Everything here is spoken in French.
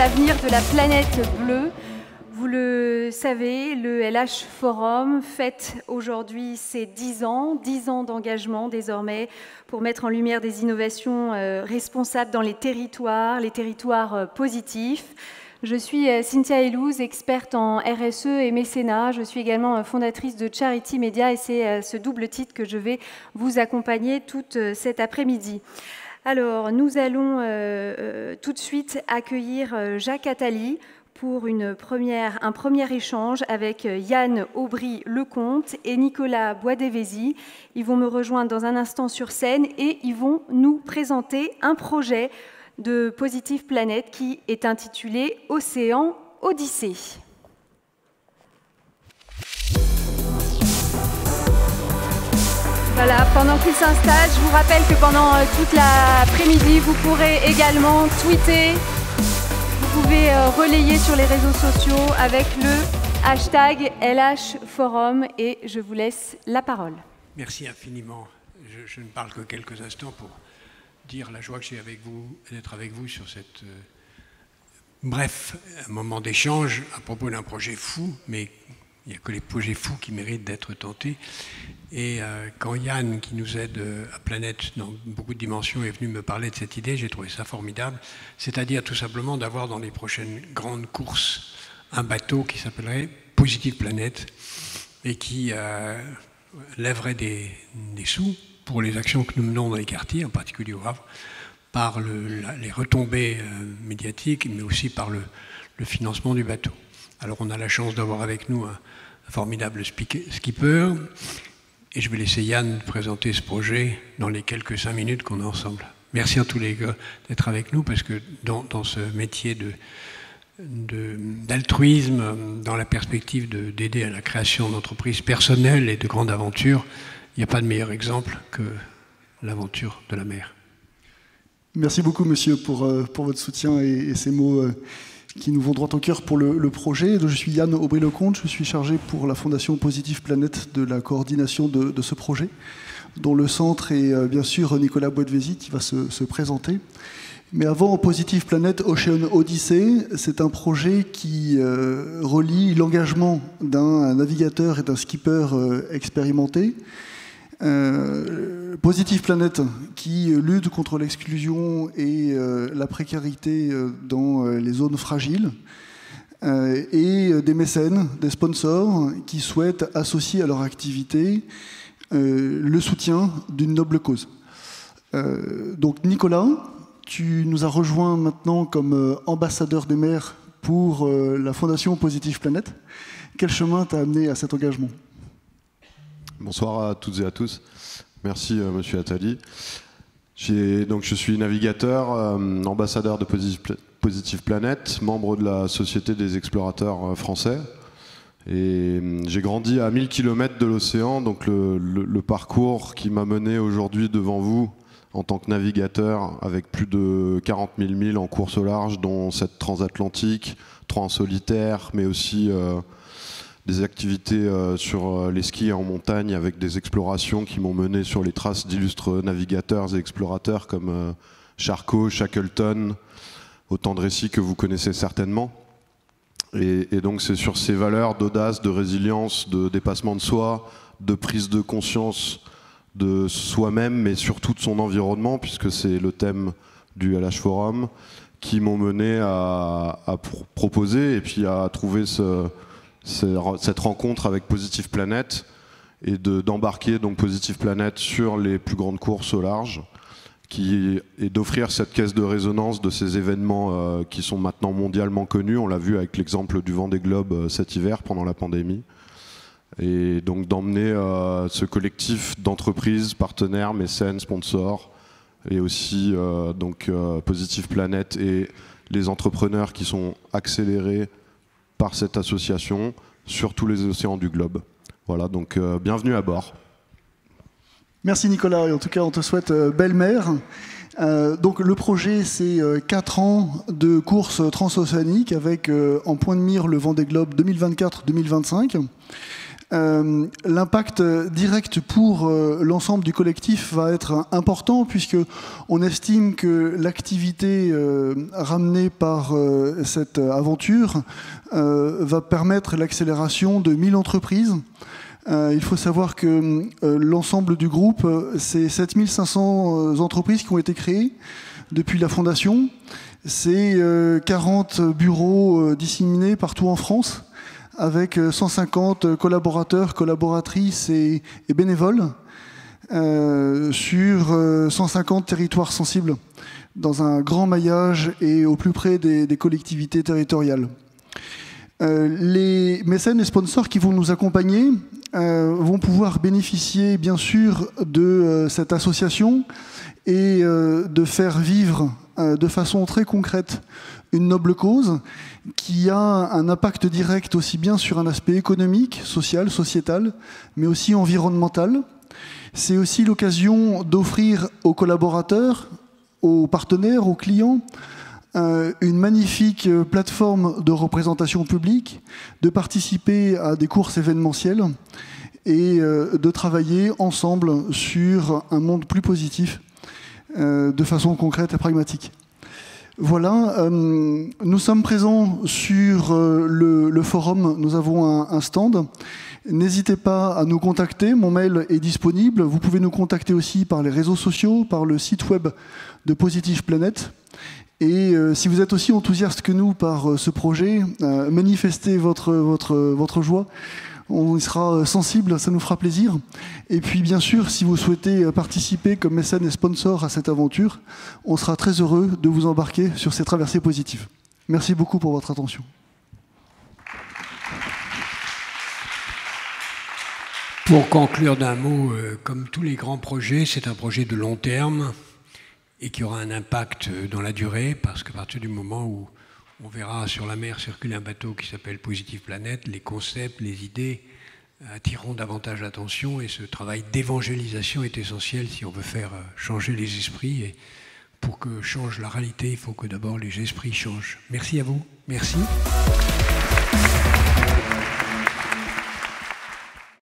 l'avenir de la planète bleue. Vous le savez, le LH Forum fête aujourd'hui ses 10 ans d'engagement désormais pour mettre en lumière des innovations responsables dans les territoires positifs. Je suis Cynthia Elouz, experte en RSE et mécénat. Je suis également fondatrice de Charity Media et c'est ce double titre que je vais vous accompagner toute cet après-midi. Alors, nous allons tout de suite accueillir Jacques Attali pour un premier échange avec Yann Aubry-Lecomte et Nicolas Boisdévésy. Ils vont me rejoindre dans un instant sur scène et ils vont nous présenter un projet de Positive Planet qui est intitulé Océan Odyssée. Voilà, pendant qu'ils s'installent, je vous rappelle que pendant toute l'après-midi, vous pourrez également tweeter, vous pouvez relayer sur les réseaux sociaux avec le hashtag LH Forum et je vous laisse la parole. Merci infiniment. Je ne parle que quelques instants pour dire la joie que j'ai avec vous, d'être avec vous sur cette bref moment d'échange à propos d'un projet fou, mais il n'y a que les projets fous qui méritent d'être tentés. Et quand Yann, qui nous aide à Planète dans beaucoup de dimensions, est venu me parler de cette idée, j'ai trouvé ça formidable. C'est-à-dire tout simplement d'avoir dans les prochaines grandes courses un bateau qui s'appellerait Positive Planet et qui lèverait des sous pour les actions que nous menons dans les quartiers, en particulier au Havre, par les retombées médiatiques, mais aussi par le financement du bateau. Alors on a la chance d'avoir avec nous un formidable skipper, et je vais laisser Yann présenter ce projet dans les quelques 5 minutes qu'on a ensemble. Merci à tous les gars d'être avec nous, parce que dans ce métier d'altruisme, dans la perspective d'aider à la création d'entreprises personnelles et de grandes aventures, il n'y a pas de meilleur exemple que l'aventure de la mer. Merci beaucoup, monsieur, pour votre soutien et ces mots qui nous vont droit au cœur pour le projet. Je suis Yann Aubry-Lecomte, je suis chargé pour la Fondation Positive Planet de la coordination de ce projet, dont le centre est bien sûr Nicolas Boisdévésy qui va se présenter. Mais avant Positive Planet Ocean Odyssey, c'est un projet qui relie l'engagement d'un navigateur et d'un skipper expérimenté, Positive Planet qui lutte contre l'exclusion et la précarité dans les zones fragiles, et des mécènes, des sponsors qui souhaitent associer à leur activité le soutien d'une noble cause. Donc Nicolas, tu nous as rejoint maintenant comme ambassadeur des mers pour la Fondation Positive Planet. Quel chemin t'a amené à cet engagement ? Bonsoir à toutes et à tous. Merci monsieur Attali. Je suis navigateur, ambassadeur de Positive Planet, membre de la Société des explorateurs français. Et j'ai grandi à 1000 km de l'océan, donc le parcours qui m'a mené aujourd'hui devant vous en tant que navigateur, avec plus de 40 000 milles en course au large, dont 7 transatlantiques, 3 en solitaire, mais aussi des activités sur les skis en montagne avec des explorations qui m'ont mené sur les traces d'illustres navigateurs et explorateurs comme Charcot, Shackleton, autant de récits que vous connaissez certainement. Et donc c'est sur ces valeurs d'audace, de résilience, de dépassement de soi, de prise de conscience de soi-même, mais surtout de son environnement, puisque c'est le thème du LH Forum, qui m'ont mené à proposer et puis à trouver cette rencontre avec Positive Planet et d'embarquer donc Positive Planet sur les plus grandes courses au large, et d'offrir cette caisse de résonance de ces événements qui sont maintenant mondialement connus. On l'a vu avec l'exemple du Vendée Globe cet hiver pendant la pandémie. Et donc d'emmener ce collectif d'entreprises, partenaires, mécènes, sponsors, et aussi Positive Planet et les entrepreneurs qui sont accélérés par cette association sur tous les océans du globe. Voilà, donc bienvenue à bord. Merci Nicolas, et en tout cas on te souhaite belle mer. Donc le projet, c'est 4 ans de course transocéanique avec en point de mire le Vendée Globe 2024-2025. L'impact direct pour l'ensemble du collectif va être important puisque on estime que l'activité ramenée par cette aventure va permettre l'accélération de 1000 entreprises. Il faut savoir que l'ensemble du groupe, c'est 7500 entreprises qui ont été créées depuis la fondation. C'est 40 bureaux disséminés partout en France, avec 150 collaborateurs, collaboratrices et bénévoles sur 150 territoires sensibles, dans un grand maillage et au plus près des collectivités territoriales. Les mécènes et sponsors qui vont nous accompagner vont pouvoir bénéficier bien sûr de cette association et de faire vivre de façon très concrète une noble cause qui a un impact direct aussi bien sur un aspect économique, social, sociétal, mais aussi environnemental. C'est aussi l'occasion d'offrir aux collaborateurs, aux partenaires, aux clients, une magnifique plateforme de représentation publique, de participer à des courses événementielles et de travailler ensemble sur un monde plus positif de façon concrète et pragmatique. Voilà, nous sommes présents sur le forum, nous avons un stand. N'hésitez pas à nous contacter, mon mail est disponible. Vous pouvez nous contacter aussi par les réseaux sociaux, par le site web de Positive Planet. Et si vous êtes aussi enthousiaste que nous par ce projet, manifestez votre joie. On y sera sensible, ça nous fera plaisir. Et puis bien sûr, si vous souhaitez participer comme mécène et sponsor à cette aventure, on sera très heureux de vous embarquer sur ces traversées positives. Merci beaucoup pour votre attention. Pour conclure d'un mot, comme tous les grands projets, c'est un projet de long terme et qui aura un impact dans la durée, parce qu'à partir du moment où on verra sur la mer circuler un bateau qui s'appelle Positive Planet, les concepts, les idées attireront davantage l'attention et ce travail d'évangélisation est essentiel si on veut faire changer les esprits. Et pour que change la réalité, il faut que d'abord les esprits changent. Merci à vous. Merci.